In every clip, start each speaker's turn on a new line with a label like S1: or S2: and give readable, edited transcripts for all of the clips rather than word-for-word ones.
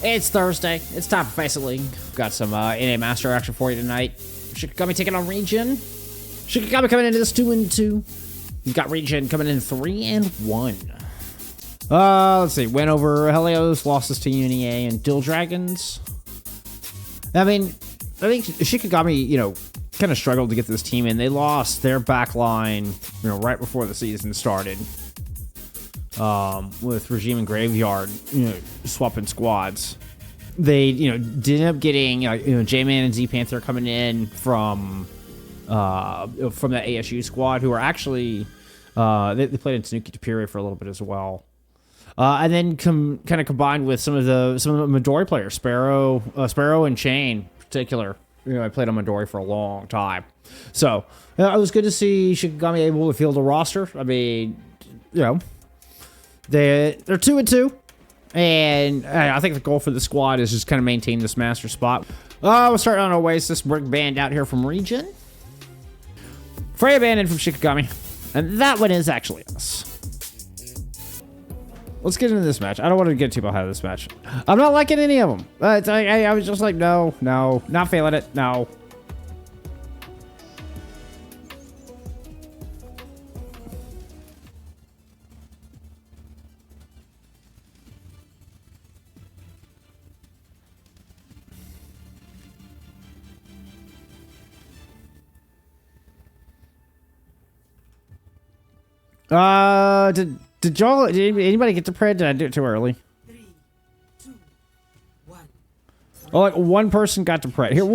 S1: It's Thursday. It's time for FACEIT League. Got some NA Master action for you tonight. Shikigami taking on Regen. Shikigami coming into this 2-2. You've got Regen coming in 3-1. Let's see. Win over Helios, losses to UNEA and Dill Dragons. I mean, I think Shikigami, kind of struggled to get this team in. They lost their back line, right before the season started. With Regime and Graveyard, swapping squads. They, did end up getting, J-Man and Z-Panther coming in from the ASU squad, who are actually, they played in Tanuki Tapiri for a little bit as well. And then kind of combined with some of the Midori players, Sparrow and Chain in particular. I played on Midori for a long time. So, it was good to see Shikigami able to field a roster. I mean, they're 2-2. And I think the goal for the squad is just kind of maintain this master spot. We'll start on Oasis. Brick band out here from Regen. Freya band in from Shikigami. And that one is actually us. Let's get into this match. I don't want to get too behind this match. I'm not liking any of them. I was just like, no, not feeling it, no. Did anybody get the pred? Did I do it too early?
S2: 3, 2, 1.
S1: Oh, like one person got the pred. Here,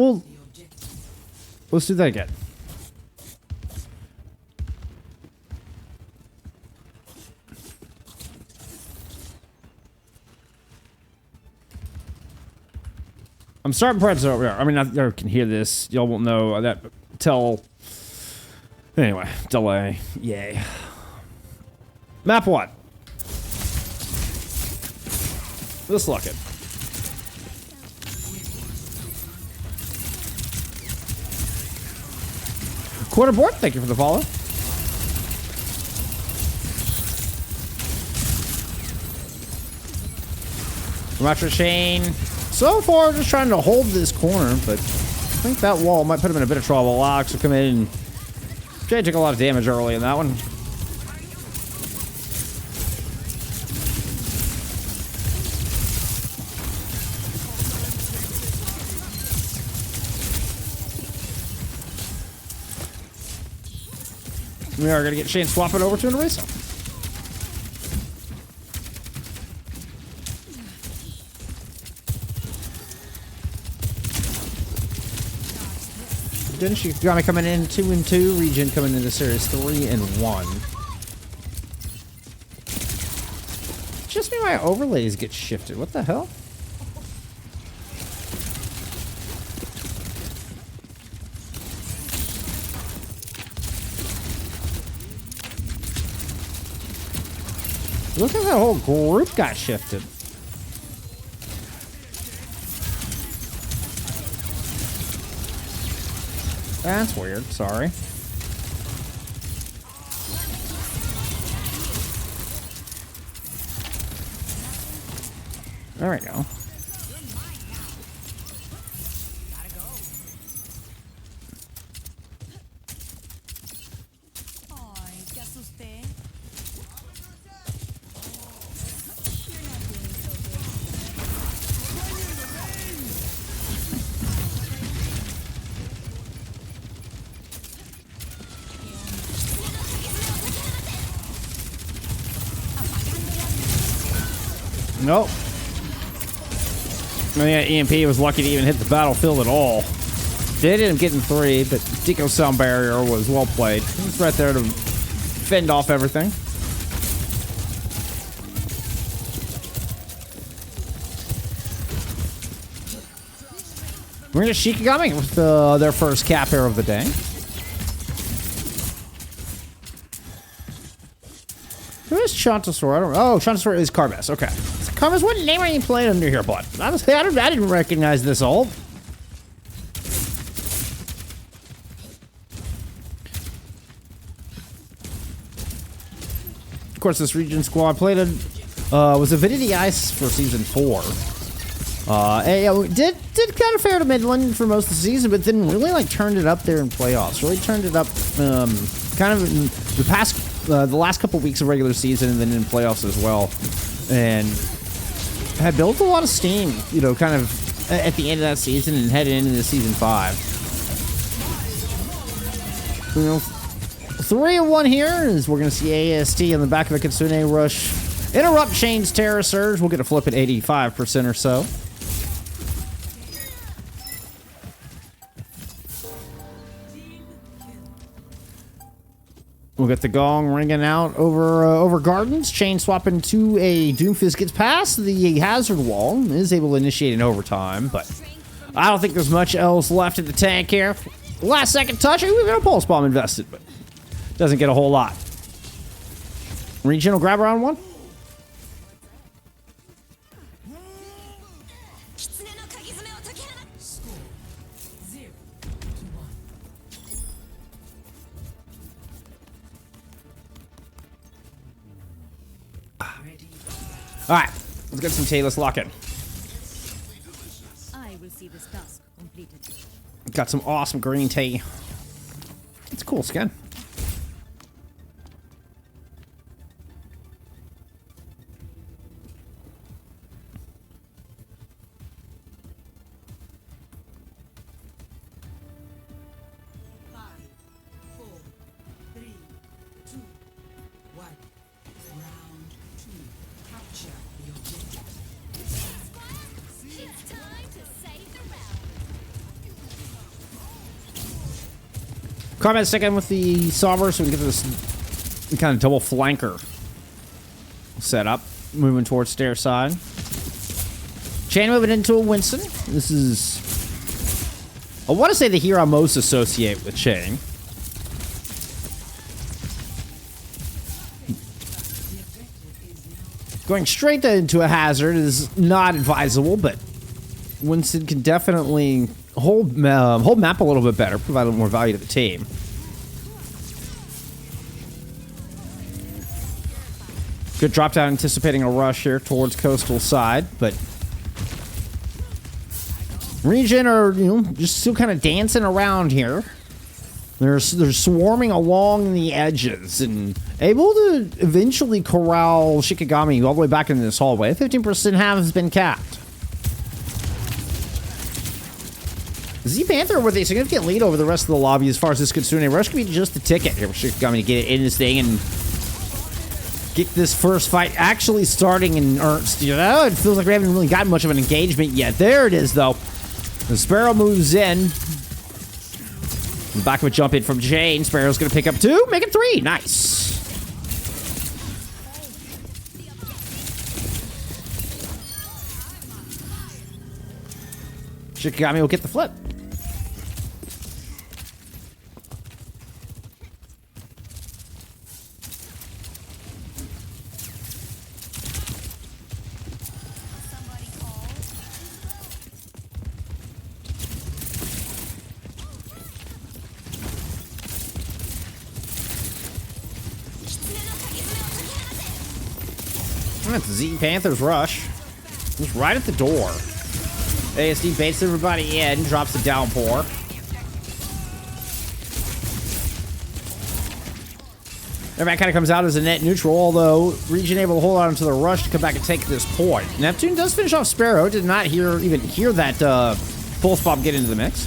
S1: let's do that again. I'm starting preds over there. I mean, I can hear this. Y'all won't know that till. Anyway, delay. Yay. Map 1. Let's look it. Quarterboard, thank you for the follow. Retro Chain. So far, just trying to hold this corner, but I think that wall might put him in a bit of trouble. Locks will come in and Jay took a lot of damage early in that one. We are going to get Shane swapping over to an eraser. Didn't she got me coming in 2-2? Regen coming into series 3-1. Just me, my overlays get shifted. What the hell? Look at that whole group got shifted. That's weird. Sorry. There we go. Nope. I think EMP was lucky to even hit the battlefield at all. Did end up getting 3, but Deco Sound Barrier was well played. He was right there to fend off everything. We're going to Shikigami with their first cap here of the day. Who is Chantasaur? I don't know. Oh, Chantasaur is Carbas. Okay. Carbas, what name are you playing under here, bud? Honestly, I didn't recognize this old. Of course, this Regen squad played was Avidity Ice for Season 4. Did kind of fare to Midland for most of the season, but then really like turned it up there in playoffs. Really turned it up, kind of in the last couple weeks of regular season, and then in playoffs as well, and had built a lot of steam. You know, kind of at the end of that season and headed into season 5. You know, 3-1 here is we're gonna see AST on the back of a Kitsune Rush. Interrupt Chain's Terror Surge. We'll get a flip at 85% or so. We'll get the gong ringing out over Gardens. Chain swapping to a Doomfist gets past the hazard wall. Is able to initiate an overtime, but I don't think there's much else left in the tank here. Last second touch. We've got a Pulse Bomb invested, but doesn't get a whole lot. Regen will grab around 1. Alright, let's get some tea. Let's lock in.
S3: I will see this task completed.
S1: Got some awesome green tea. It's a cool skin. Combat second with the Somber, so we can get this kind of double flanker set up. Moving towards stair side. Chain moving into a Winston. This is, I want to say, the hero I most associate with Chain. Going straight into a hazard is not advisable, but Winston can definitely hold map a little bit better, provide a little more value to the team. Good drop down, anticipating a rush here towards coastal side, but Regen are, you know, just still kind of dancing around here. They're swarming along the edges and able to eventually corral Shikigami all the way back into this hallway. 15% has been capped. Z-Panther with a significant lead over the rest of the lobby as far as this Kitsune Rush could be just a ticket here for Shikigami to get it in this thing and get this first fight actually starting in earnest. You know, it feels like we haven't really gotten much of an engagement yet. There it is, though. The Sparrow moves in. The back of a jump in from Jane. Sparrow's going to pick up 2, make it 3. Nice. Shikigami will get the flip. That's Z-Panther's rush. Just right at the door. ASD baits everybody in, drops the downpour. Everybody kind of comes out as a net neutral, although Regen able to hold on to the rush to come back and take this point. Neptune does finish off Sparrow. Did not even hear that Pulse Bomb get into the mix.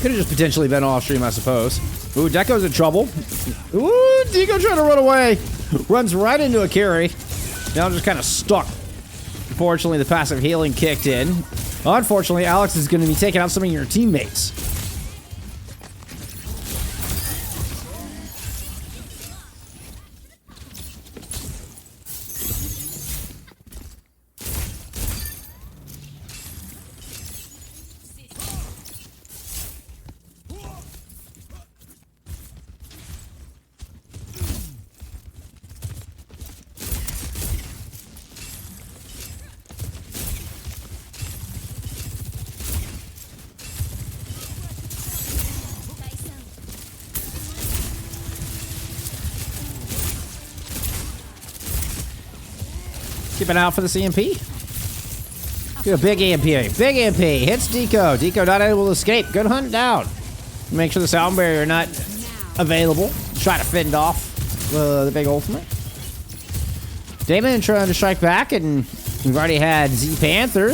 S1: Could have just potentially been off stream, I suppose. Ooh, Deco's in trouble. Ooh, Deco trying to run away. Runs right into a carry. Now just kind of stuck. Fortunately, the passive healing kicked in. Unfortunately, Alex is going to be taking out some of your teammates. Keep an eye out for this EMP. Good, big EMP. Big EMP. Hits Deco. Deco not able to escape. Good hunt down. Make sure the sound barrier not available. Try to fend off the big ultimate. Damon trying to strike back, and we've already had Z Panther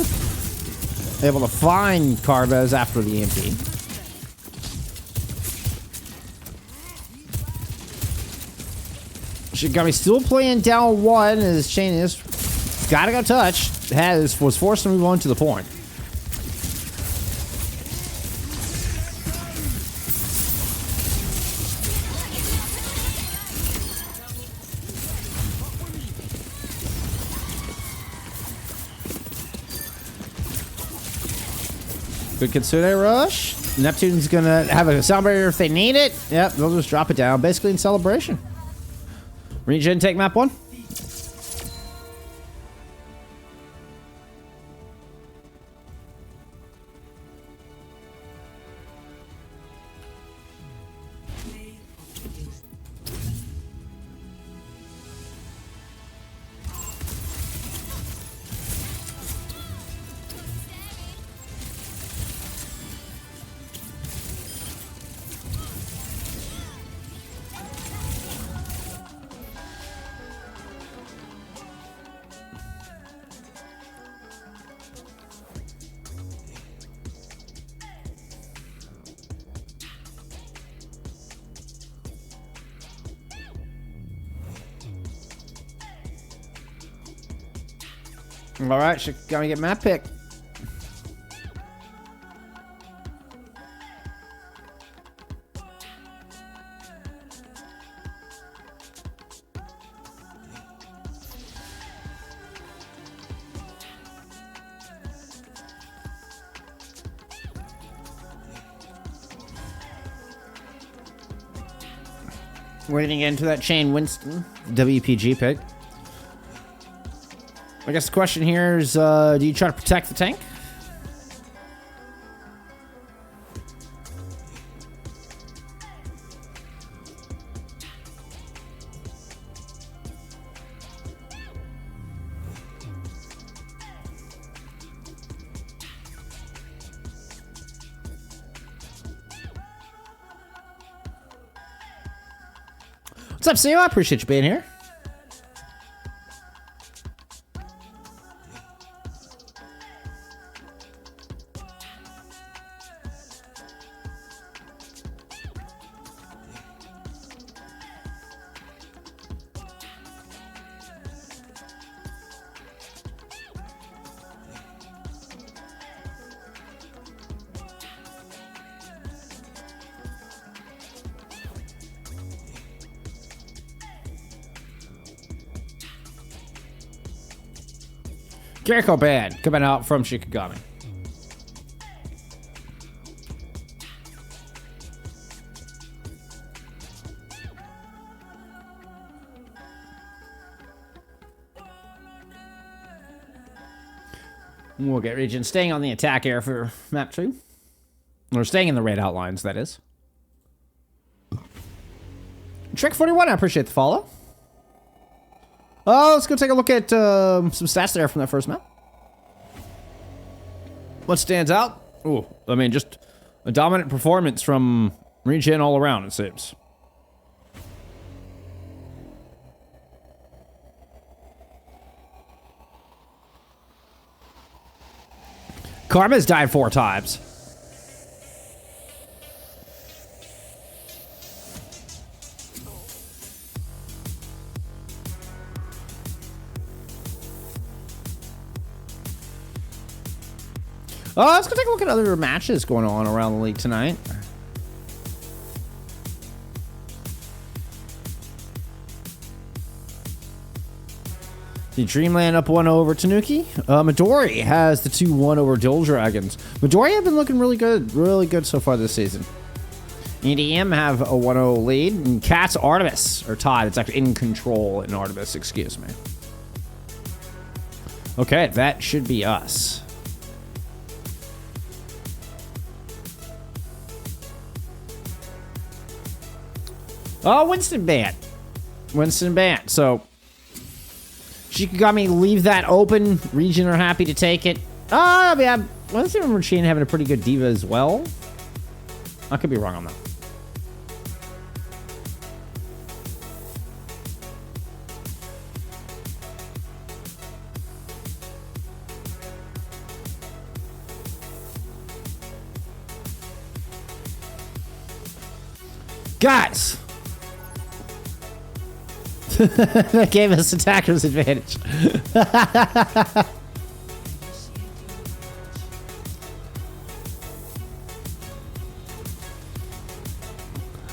S1: able to find Carvez after the EMP. Shikigami still playing down one as Chain is gotta go touch. Was forced to move on to the point. Good Kitsune rush. Neptune's gonna have a sound barrier if they need it. Yep, they'll just drop it down, basically in celebration. Regen, take map 1. All right, Shikigami get map pick. We're gonna get into that Chain Winston WPG pick. I guess the question here is, do you try to protect the tank? What's up, CEO? I appreciate you being here. Jericho Band coming out from Shikigami. We'll get Regen staying on the attack area for map 2. Or staying in the red outlines, that is. Trick 41, I appreciate the follow. Let's go take a look at some stats there from that first map. What stands out? Ooh, I mean, just a dominant performance from Regen all around, it seems. Karma's died 4 times. Let's go take a look at other matches going on around the league tonight. The Dreamland up 1 over Tanuki. Midori has the 2-1 over Dual Dragons. Midori have been looking really good so far this season. EDM have a 1-0 lead, and Cats Artemis are tied. It's actually in control in Artemis, excuse me. Okay, that should be us. Oh, Winston Band. So, Shikigami, leave that open. Regen are happy to take it. I mean, I remember Shane having a pretty good diva as well. I could be wrong on that. Guys! That gave us attacker's advantage.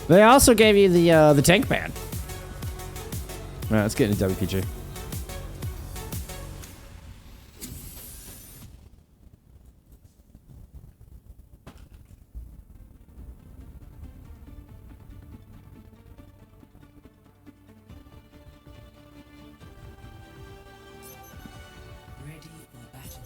S1: They also gave you the tank ban. All right, let's get into WPG.
S2: Ready for battle.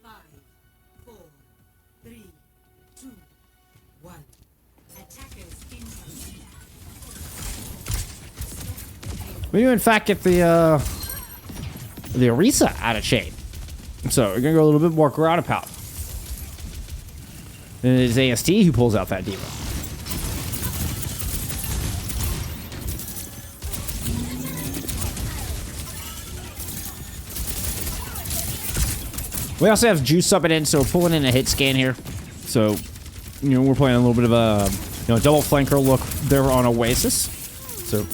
S2: Five, four, three, two, one. Attackers incoming.
S1: We do in fact get the Orisa out of chain. So we're gonna go a little bit more ground pound. And it is AST who pulls out that diva. We also have Juice subbing in, so we're pulling in a hit scan here. So, you know, we're playing a little bit of a, you know, double flanker look there on Oasis. So,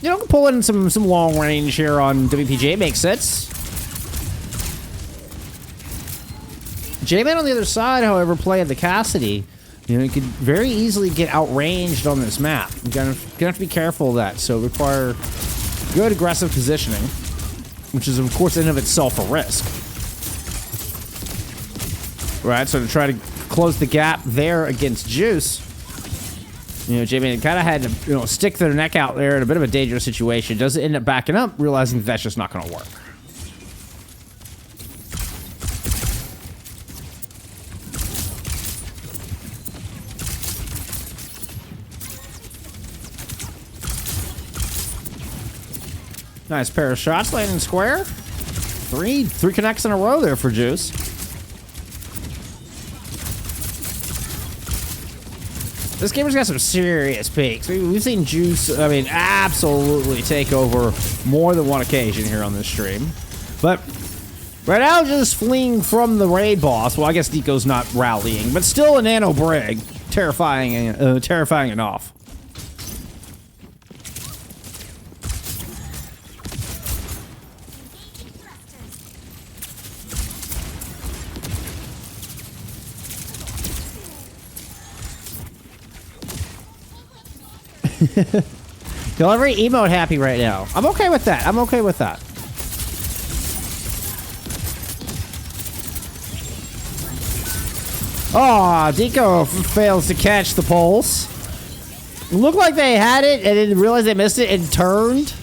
S1: you know, pull in some long range here on WPJ makes sense. J-Man on the other side, however, playing the Cassidy, you know, you could very easily get outranged on this map. You're gonna have to be careful of that. So, require good aggressive positioning, which is, of course, in and of itself a risk. Right, so to try to close the gap there against Juice, you know, J-Man kind of had to, you know, stick their neck out there in a bit of a dangerous situation. Does it end up backing up, realizing that's just not going to work. Nice pair of shots landing square. Three connects in a row there for Juice. This gamer's got some serious peaks. We've seen Juice, I mean, absolutely take over more than one occasion here on this stream. But right now, just fleeing from the raid boss. Well, I guess Deco's not rallying, but still a nano brig. Terrifying enough. Y'all are very emote happy right now. I'm okay with that. I'm okay with that. Oh, Deco fails to catch the pulse. Looked like they had it and then realized they missed it and turned.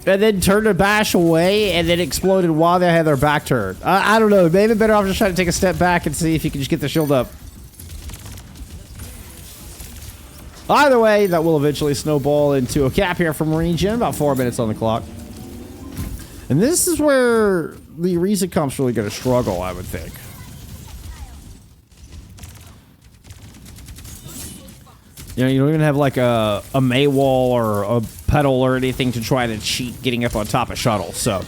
S1: And then turned to bash away and then exploded while they had their back turned. I don't know. Maybe better off just trying to take a step back and see if you can just get the shield up. Either way, that will eventually snowball into a cap here from Regen. About 4 minutes on the clock. And this is where the Orisa comp's really going to struggle, I would think. You know, you don't even have like a May wall or a pedal or anything to try to cheat getting up on top of shuttle. So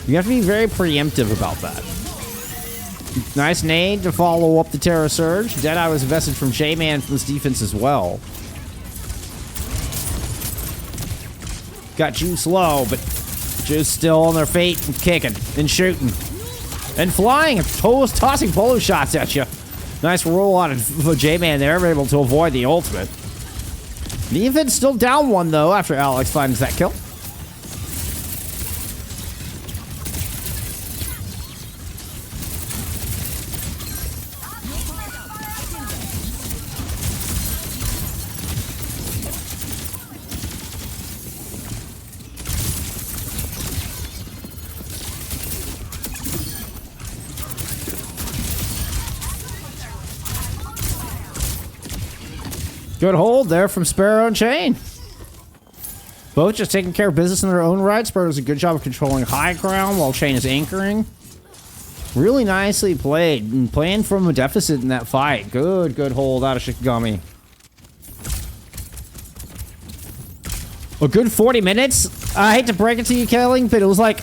S1: you have to be very preemptive about that. Nice nade to follow up the Terra Surge. Deadeye was invested from J-Man from this defense as well. Got Juice low, but Juice still on their feet and kicking and shooting and flying and tossing polo shots at you. Nice roll on J-Man there, able to avoid the ultimate. The Infant's still down one, though, after Alex finds that kill. Good hold there from Sparrow and Chain. Both just taking care of business in their own right. Sparrow does a good job of controlling high ground while Chain is anchoring. Really nicely played and playing from a deficit in that fight. Good hold out of Shikigami. A good 40 minutes. I hate to break it to you, Kelly, but it was like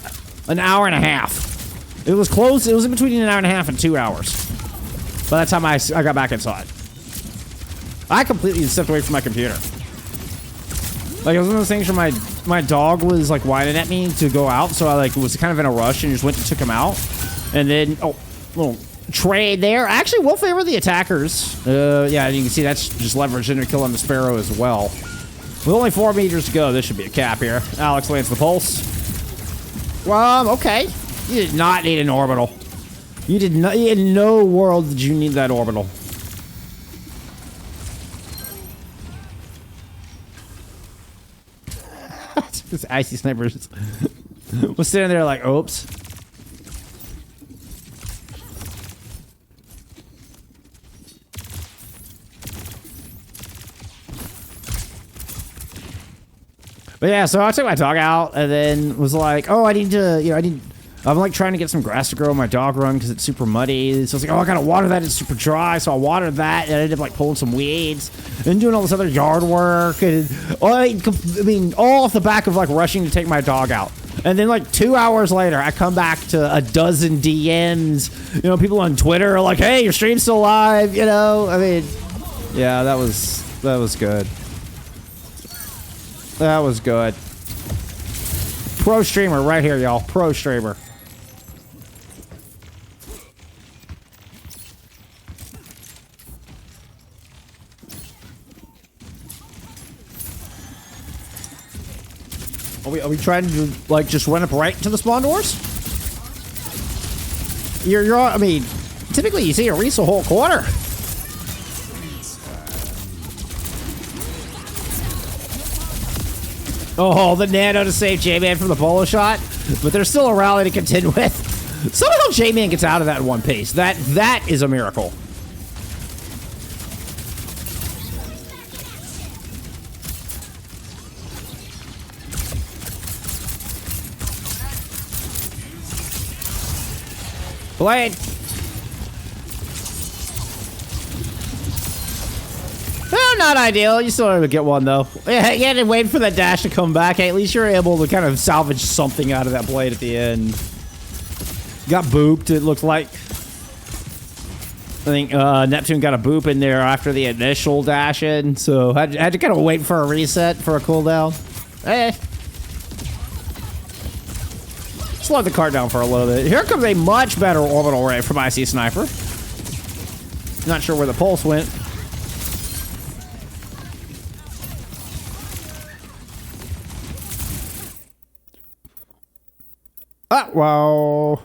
S1: an hour and a half. It was close. It was in between an hour and a half and 2 hours. By the time I got back inside. I completely stepped away from my computer. Like, it was one of those things where my dog was, like, whining at me to go out, so I, like, was kind of in a rush and just went and took him out. And then, oh, little trade there. Actually, will favor the attackers. Yeah, you can see that's just leveraged into kill on the Sparrow as well. With only 4 meters to go, this should be a cap here. Alex lands the pulse. Okay. You did not need an orbital. You did not, in no world did you need that orbital. This icy sniper was sitting there like, oops. But yeah, so I took my dog out and then was like, oh, I need to, I'm like trying to get some grass to grow in my dog run because it's super muddy. So I was like, oh, I gotta water that. It's super dry. So I watered that and I ended up like pulling some weeds and doing all this other yard work. And I mean, all off the back of like rushing to take my dog out. And then like 2 hours later, I come back to a dozen DMs. You know, people on Twitter are like, hey, your stream's still live. You know, I mean, yeah, that was good. That was good. Pro streamer right here, y'all. Pro streamer. Are we trying to like just run up right to the spawn doors? I mean, typically you see a Reese a whole quarter. Oh, the nano to save J-Man from the bolo shot, but there's still a rally to contend with. Somehow J-Man gets out of that in one piece. That is a miracle. Blade. Well, not ideal. You still have to get one, though. Yeah, you had to wait for that dash to come back. Hey, at least you're able to kind of salvage something out of that blade at the end. Got booped, it looked like. I think Neptune got a boop in there after the initial dash in, so had to kind of wait for a reset for a cooldown. Eh. Slow the cart down for a little bit. Here comes a much better orbital ray from IC Sniper. Not sure where the pulse went. Ah, wow.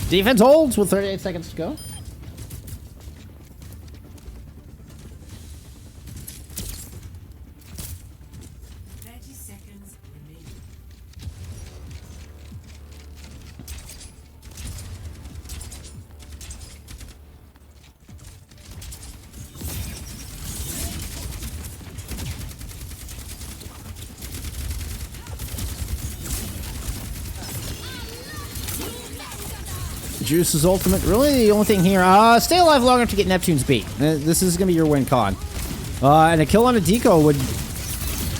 S1: Defense holds with 38 seconds to go. Juice's ultimate. Really, the only thing here. Stay alive long enough to get Neptune's beat. This is going to be your win con. And a kill on a Deco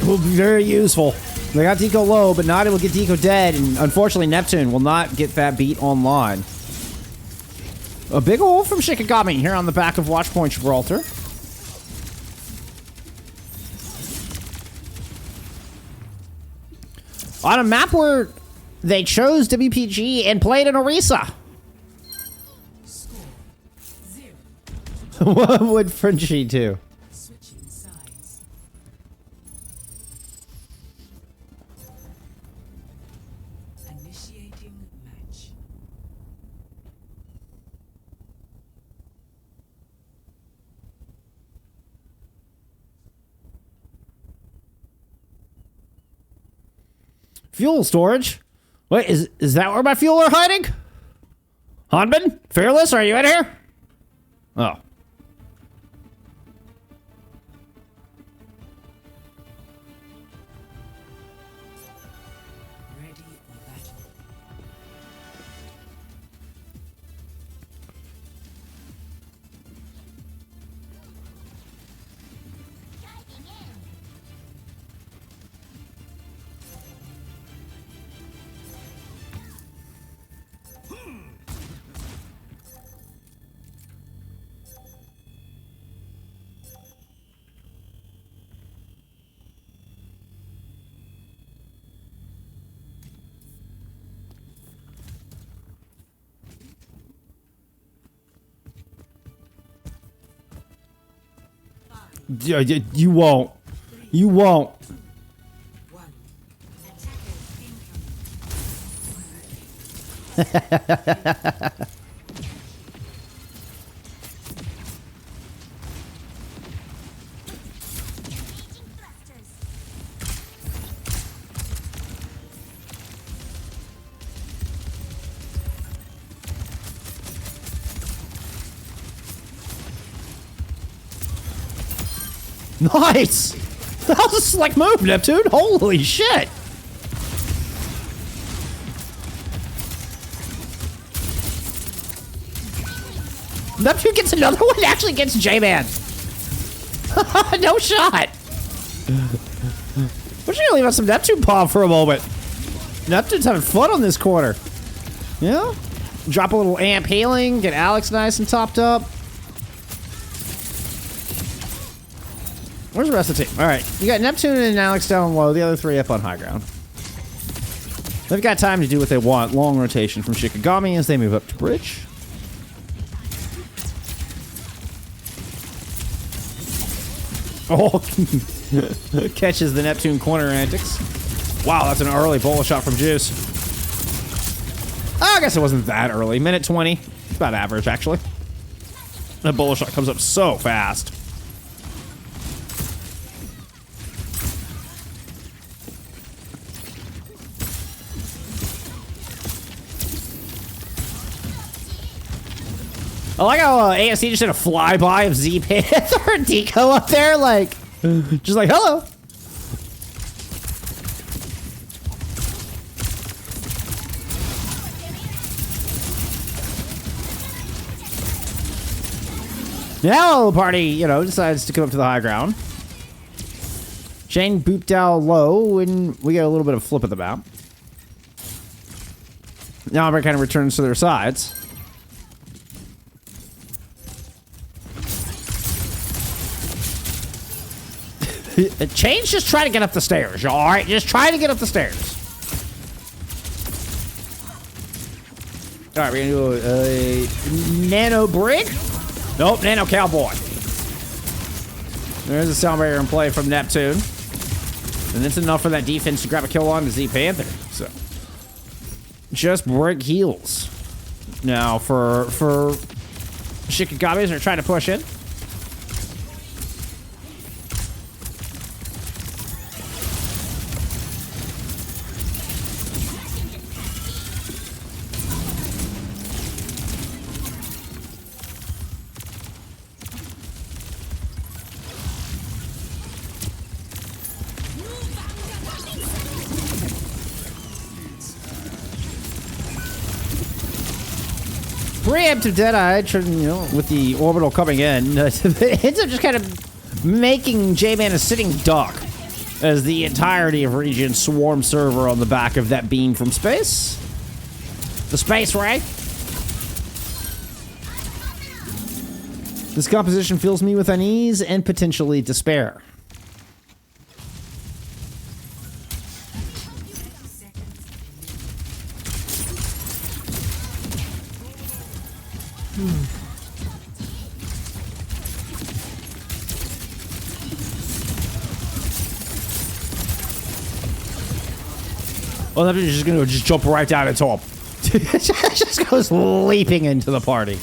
S1: will be very useful. They got Deco low, but not able to get Deco dead. And unfortunately, Neptune will not get that beat online. A big hole from Shikigami here on the back of Watchpoint Gibraltar. On a map where they chose WPG and played an Orisa. What would Frenchie do?
S2: Switching sides. Initiating match.
S1: Fuel storage? Wait, is that where my fuel are hiding? Hanbin? Fearless, are you in here? Oh.
S2: Ready for battle.
S1: You won't. You won't.
S2: One. Attackers incoming.
S1: Nice! That was a slick move, Neptune. Holy shit! Neptune gets another one, actually gets J-Man. No shot. We're just gonna leave us some Neptune palm for a moment. Neptune's having fun on this corner. Yeah? Drop a little amp healing, get Alex nice and topped up. Where's the rest of the team? All right, you got Neptune and Alex down low, the other three up on high ground. They've got time to do what they want. Long rotation from Shikigami as they move up to bridge. Oh, catches the Neptune corner antics. Wow, that's an early bullet shot from Juice. Oh, I guess it wasn't that early. Minute 20. It's about average, actually. The bullet shot comes up so fast. I like how AFC just did a flyby of Z Panther and Deco up there, like, just like, hello. Now the party, you know, decides to come up to the high ground. Shane booped down low, and we get a little bit of flip of the map. Now everybody kind of returns to their sides. Chain's just trying to get up the stairs, y'all. All right, just try to get up the stairs. All right, we're gonna do a nano brig. Nope, nano cowboy. There's a sound barrier in play from Neptune, and it's enough for that defense to grab a kill on the Z Panther. So, just brig heals. now for Shikigami. They're trying to push in. Preemptive Deadeye, with the orbital coming in, ends up just kind of making J-Man a sitting duck as the entirety of Regen swarm server on the back of that beam from space. The space ray. This composition fills me with unease and potentially despair. Oh, that is just gonna just jump right down its hole. Just goes leaping into the party.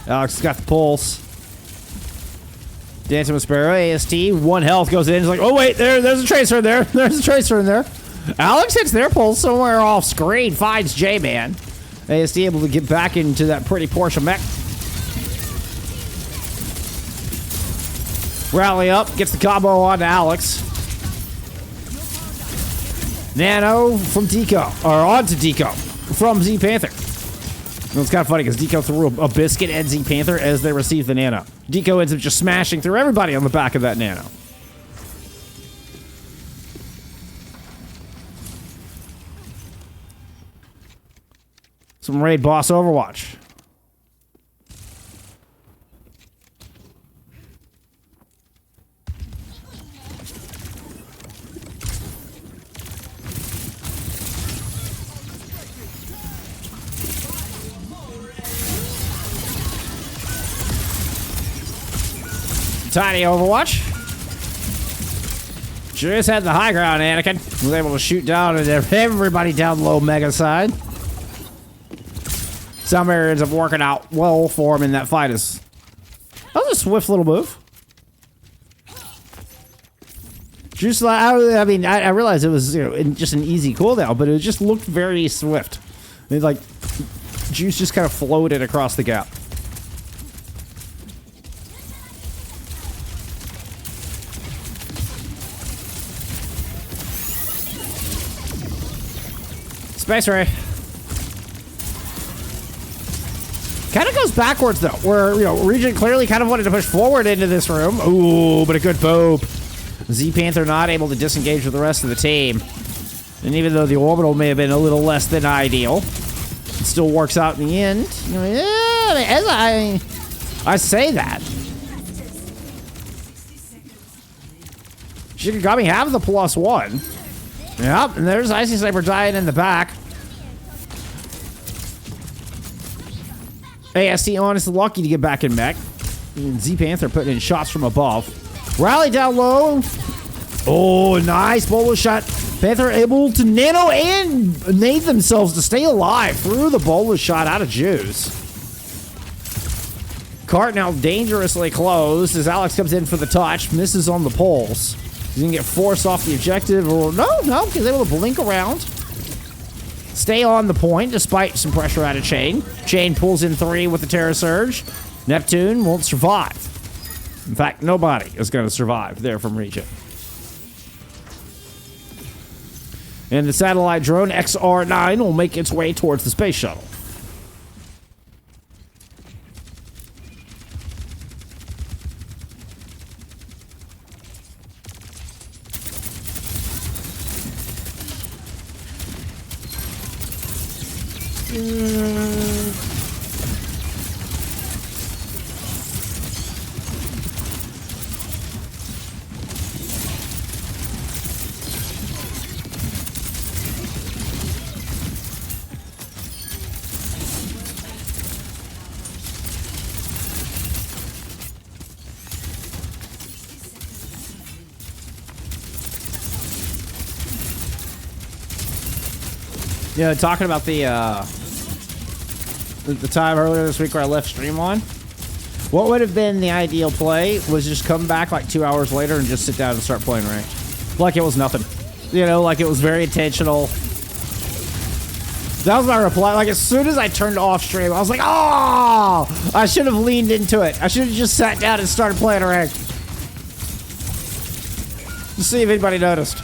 S1: Alex has got the pulse. Dancing with Sparrow, AST, 1 health goes in. He's like, oh wait, there's a tracer in there. There's a tracer in there. Alex hits their pulse somewhere off screen, finds J-Man. AST able to get back into that pretty Porsche mech. Rally up, gets the combo on to Alex. Nano from Deco, or onto Deco from Z Panther. It's kind of funny because Deco threw a biscuit at Z Panther as they received the Nano. Deco ends up just smashing through everybody on the back of that Nano. Some raid boss Overwatch. Tiny Overwatch. Just had the high ground, Anakin. Was able to shoot down at everybody down low mega side. Some areas of working out well for him in that fight. That was a swift little move. Just like, I mean, I realized it was just an easy cooldown, but it just looked very swift. It, like, Juice just kind of floated across the gap. Space Ray. Kind of goes backwards, though, where, Regen clearly kind of wanted to push forward into this room. Ooh, but a good boop. Z-Panther not able to disengage with the rest of the team. And even though the orbital may have been a little less than ideal, it still works out in the end. As I say that. Shikigami have the +1. Yep, and there's Icy Sniper dying in the back. AST honestly lucky to get back in mech. Z-Panther putting in shots from above. Rally down low. Oh, nice bolo shot. Panther able to nano and nade themselves to stay alive through the bolo shot out of Juice. Cart now dangerously closed as Alex comes in for the touch. Misses on the pulse. He's gonna get forced off the objective, or no, he's able to blink around. Stay on the point despite some pressure out of Chain. Chain pulls in 3 with the Terror Surge. Neptune won't survive. In fact, nobody is going to survive there from Regen. And the satellite drone XR-9 will make its way towards the space shuttle. Yeah, talking about the time earlier this week where I left stream on. What would have been the ideal play was just come back like 2 hours later and just sit down and start playing ranked. Like it was nothing. You know, like it was very intentional. That was my reply. Like as soon as I turned off stream, I was like, oh! I should have leaned into it. I should have just sat down and started playing ranked. To see if anybody noticed.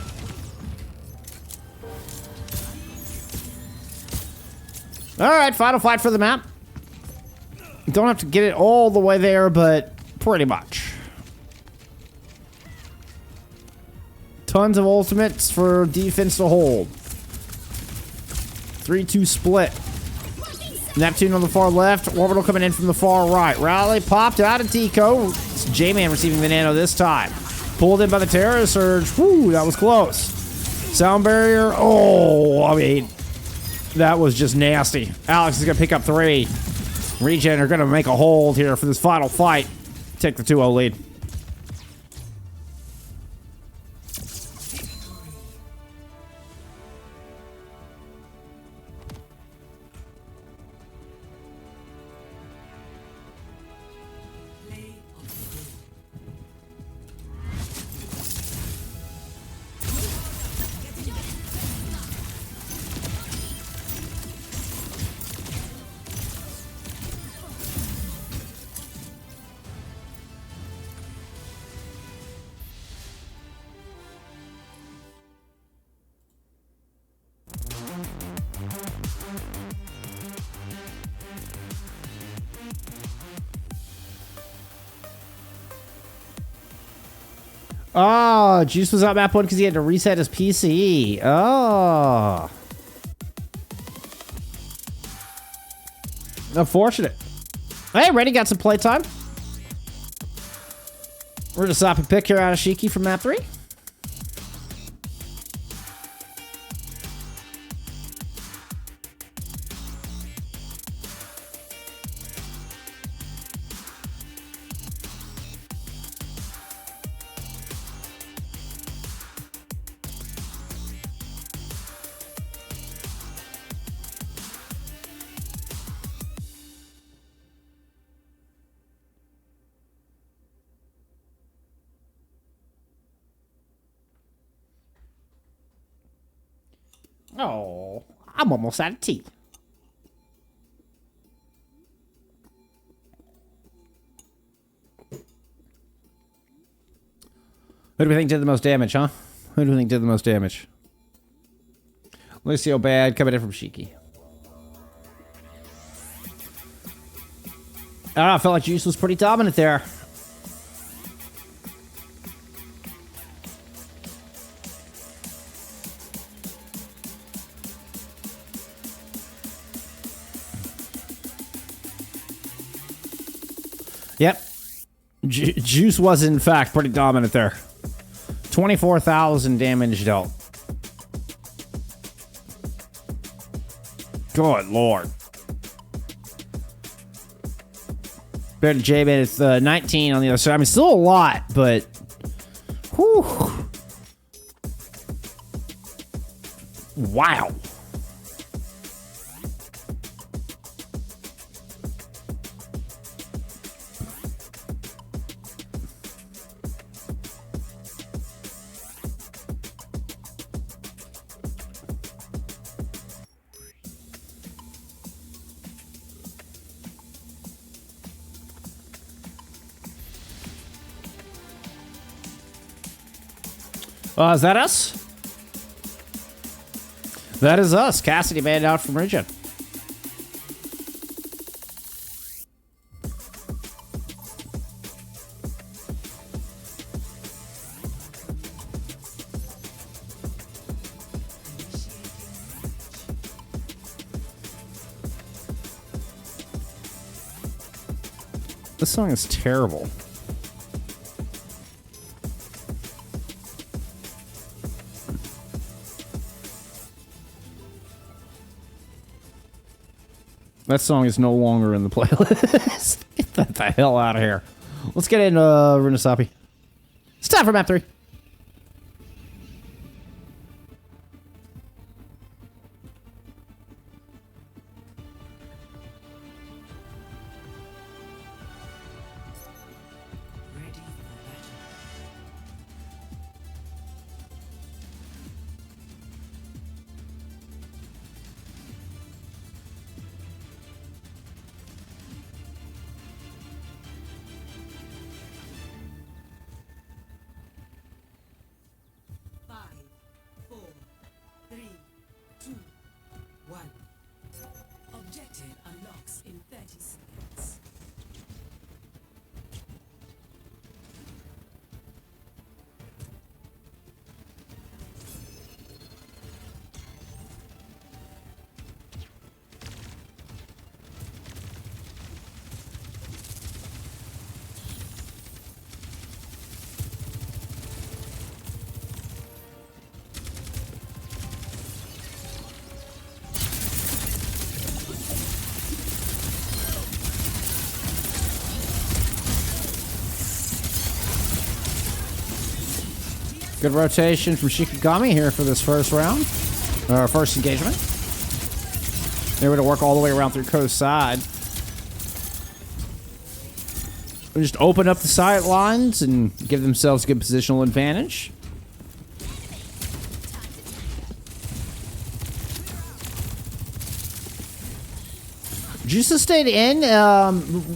S1: Alright, final fight for the map. Don't have to get it all the way there, but pretty much. Tons of ultimates for defense to hold. 3-2 split. Neptune on the far left. Orbital coming in from the far right. Rally popped out of Tico. It's J-Man receiving the nano this time. Pulled in by the Terror Surge. Whew, that was close. Sound barrier. Oh, I mean, that was just nasty. Alex is going to pick up 3. Regen are going to make a hold here for this final fight. Take the 2-0 lead. Oh, Juice was out map 1 because he had to reset his PC. Oh. Unfortunate. Hey, Reddy got some playtime. Runasapi pick here out of Shiki from map 3. Oh, I'm almost out of tea. Who do we think did the most damage, huh? Who do we think did the most damage? Lucio Bad coming in from Shiki. I don't know, I felt like Juice was pretty dominant there. Yep. Juice was, in fact, pretty dominant there. 24,000 damage dealt. Good lord. Better than J-Man, it's 19 on the other side. I mean, still a lot, but... Whew. Wow. Is that us? That is us. Cassidy banned out from Regen. This song is terrible. That song is no longer in the playlist. Get that the hell out of here. Let's get in Runasapi. It's time for map 3.
S2: seconds.
S1: Good rotation from Shikigami here for this first round. First engagement. They were to work all the way around through Ko's side. They just open up the sight lines and give themselves good positional advantage. Juice stayed in.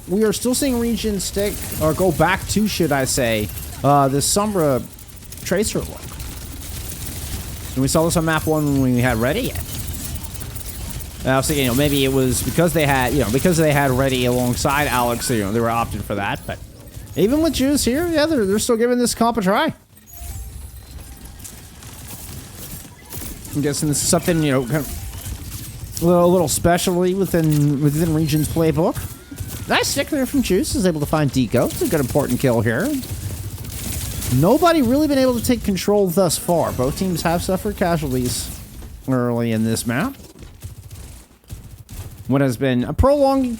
S1: We are still seeing Regen stick, or go back to, should I say, the Sombra Tracer look. And we saw this on map 1 when we had Ready. And I was thinking, maybe it was because they had, Ready alongside Alex, they were opting for that. But even with Juice here, yeah, they're still giving this comp a try. I'm guessing this is something, kind of a little specialty within Regen's playbook. Nice stick there from Juice. Is able to find Deco. It's a good important kill here. Nobody really been able to take control thus far. Both teams have suffered casualties early in this map. What has been a prolonged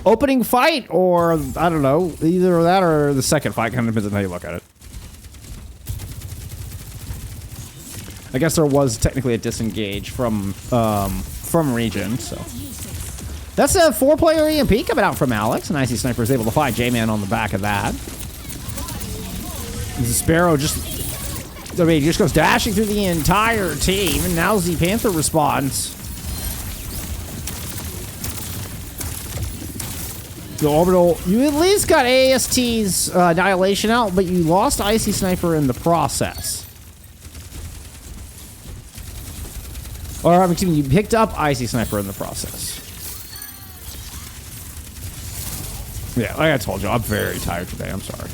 S1: opening fight, or I don't know, either that or the second fight, kind of depends on how you look at it. I guess there was technically a disengage from Regen, so. That's a 4-player EMP coming out from Alex, and Icy Sniper is able to find J-Man on the back of that. The Sparrow just goes dashing through the entire team, and now Z Panther responds. The Orbital, you at least got AST's Annihilation out, but you lost Icy Sniper in the process. Or, excuse me, you picked up Icy Sniper in the process. Yeah, like I told you, I'm very tired today, I'm sorry.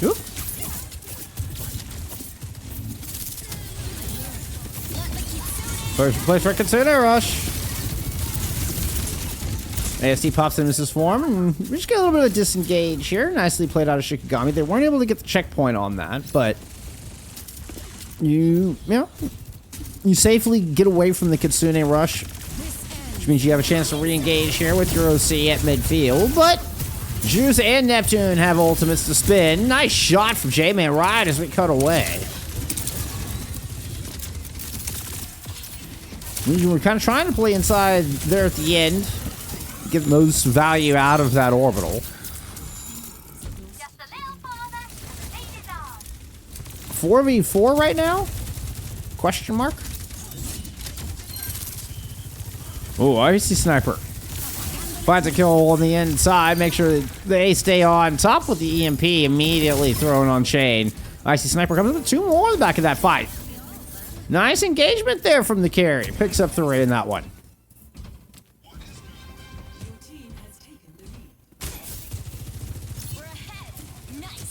S1: Oop. First place for Kitsune Rush. AST pops into this form, and we just get a little bit of a disengage here. Nicely played out of Shikigami. They weren't able to get the checkpoint on that, but you safely get away from the Kitsune Rush, which means you have a chance to re-engage here with your OC at midfield, but Juice and Neptune have ultimates to spin. Nice shot from J-Man right as we cut away. We were kind of trying to play inside there at the end, get the most value out of that orbital.
S4: Just a little farther, and the lead is on.
S1: 4v4 right now? Question mark? Oh, Icy Sniper finds a kill on the inside. Make sure that they stay on top with the EMP immediately thrown on Chain. Icy Sniper comes with 2 more in the back of that fight. Nice engagement there from the carry. Picks up 3 in that one.
S2: Your team has taken the lead.
S4: We're ahead. Nice.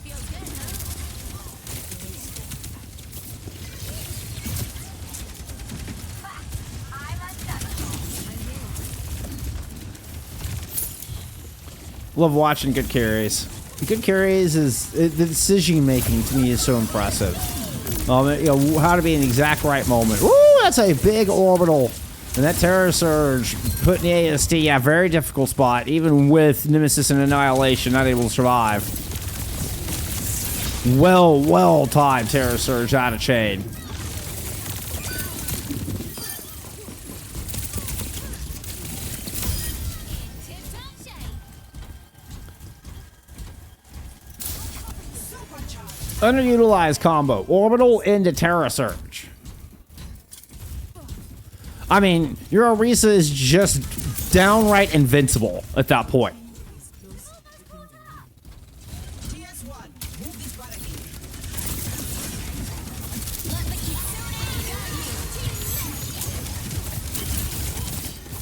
S4: Feels good, huh? I'm unstoppable.
S1: Love watching good carries. Good carries is the decision making to me is so impressive. How to be in the exact right moment. Ooh, that's a big orbital. And that Terror Surge put in the AST, yeah, very difficult spot. Even with Nemesis and Annihilation, not able to survive. Well timed Terror Surge out of Chain. Underutilized combo. Orbital into Terra Surge. I mean, your Orisa is just downright invincible at that point.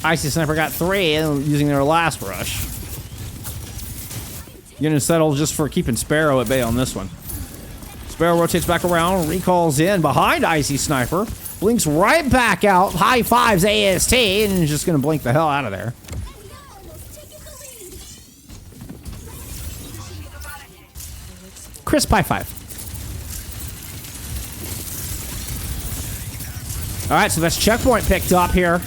S1: Icy Sniper got 3 using their last rush. You're gonna settle just for keeping Sparrow at bay on this one. Sparrow rotates back around, recalls in behind Icy Sniper, blinks right back out, high fives AST, and is just gonna blink the hell out of there. Crisp high five. All right, so that's checkpoint picked up here.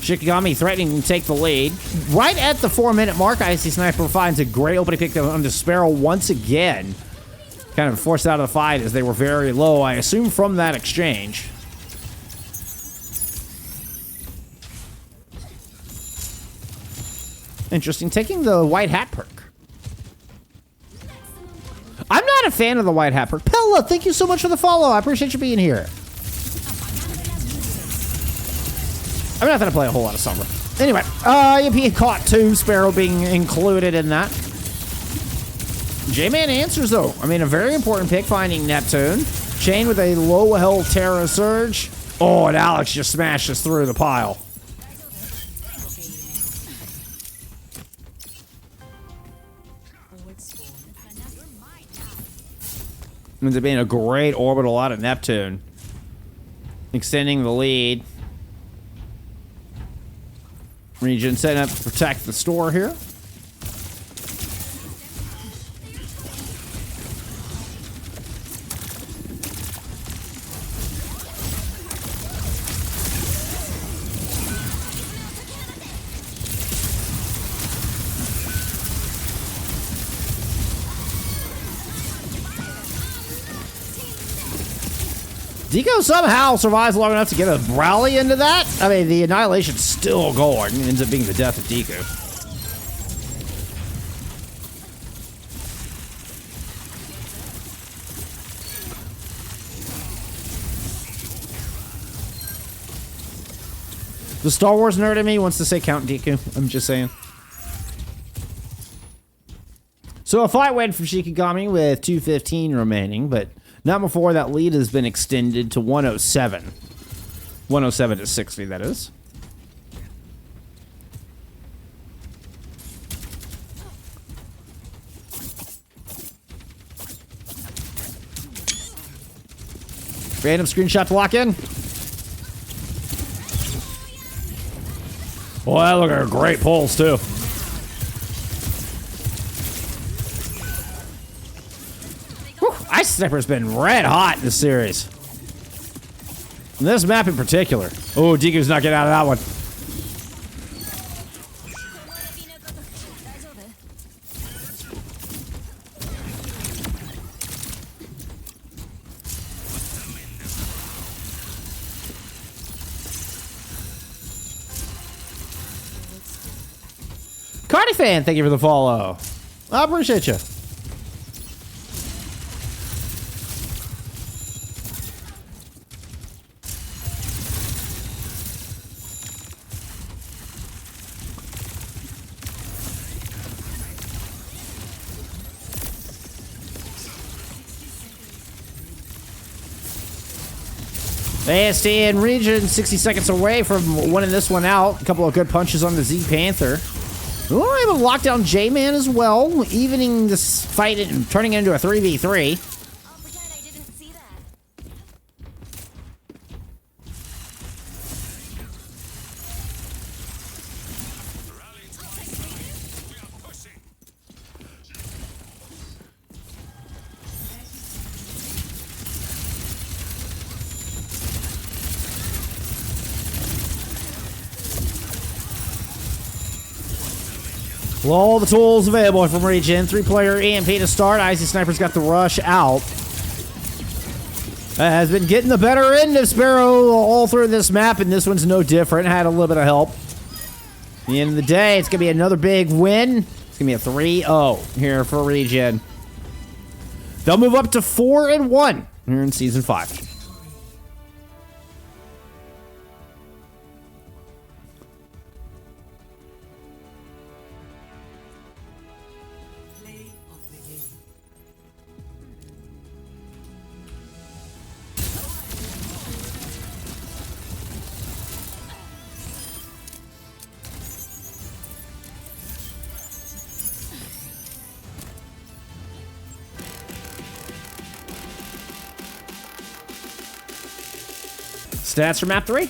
S1: Shikigami threatening to take the lead. Right at the 4-minute mark, Icy Sniper finds a great opening pick on the Sparrow once again. Kind of forced out of the fight as they were very low, I assume, from that exchange. Interesting, taking the white hat perk. I'm not a fan of the white hat perk. Pella, thank you so much for the follow. I appreciate you being here. I'm not going to play a whole lot of Sombra. Anyway, EMP caught 2, Sparrow being included in that. J-Man answers, though. I mean, a very important pick, finding Neptune. Chain with a low health Terra Surge. Oh, and Alex just smashes through the pile. Ends up being a great orbital out of Neptune. Extending the lead. Regen setting up to protect the store here. Deco somehow survives long enough to get a rally into that. I mean, the Annihilation's still going. It ends up being the death of Deco. The Star Wars nerd in me wants to say Count Dooku. I'm just saying. So a fight win for Shikigami with 2:15 remaining, but not before that lead has been extended to 107. 107 to 60, that is. Random screenshot to lock in. Boy, look at her great pulls, too. Ice Sniper's been red hot in this series. And this map in particular. Oh, Deku's not getting out of that one. Cardi fan, thank you for the follow. I appreciate you. AST and Regen 60 seconds away from winning this one out. A couple of good punches on the Z Panther. We were able to lock down J-Man as well, evening this fight and turning it into a 3v3.
S4: I'll pretend I didn't see that.
S1: Well, all the tools available from Regen. 3-player EMP to start. Icy Sniper's got the rush out. Has been getting the better end of Sparrow all through this map, and this one's no different. Had a little bit of help. At the end of the day, it's going to be another big win. It's going to be a 3-0 here for Regen. They'll move up to 4-1 here in season 5.
S2: Play of the game.
S1: Stats for map 3.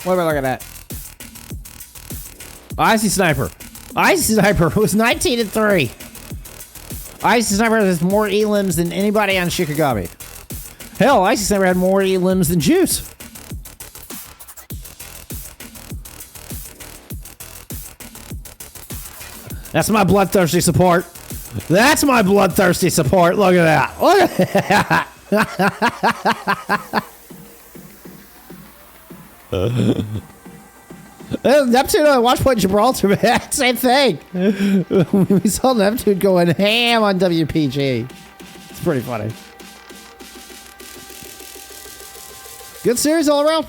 S1: What am I looking at? Icy Sniper. Icy Sniper was 19-3. Icy Sniper has more elims than anybody on Shikigami. Hell, Icy Sniper had more elims than Juice. That's my bloodthirsty support. That's my bloodthirsty support. Look at that. Look at that. Neptune on Watchpoint Gibraltar, man. Same thing. We saw Neptune going ham on WPG. It's pretty funny. Good series all around.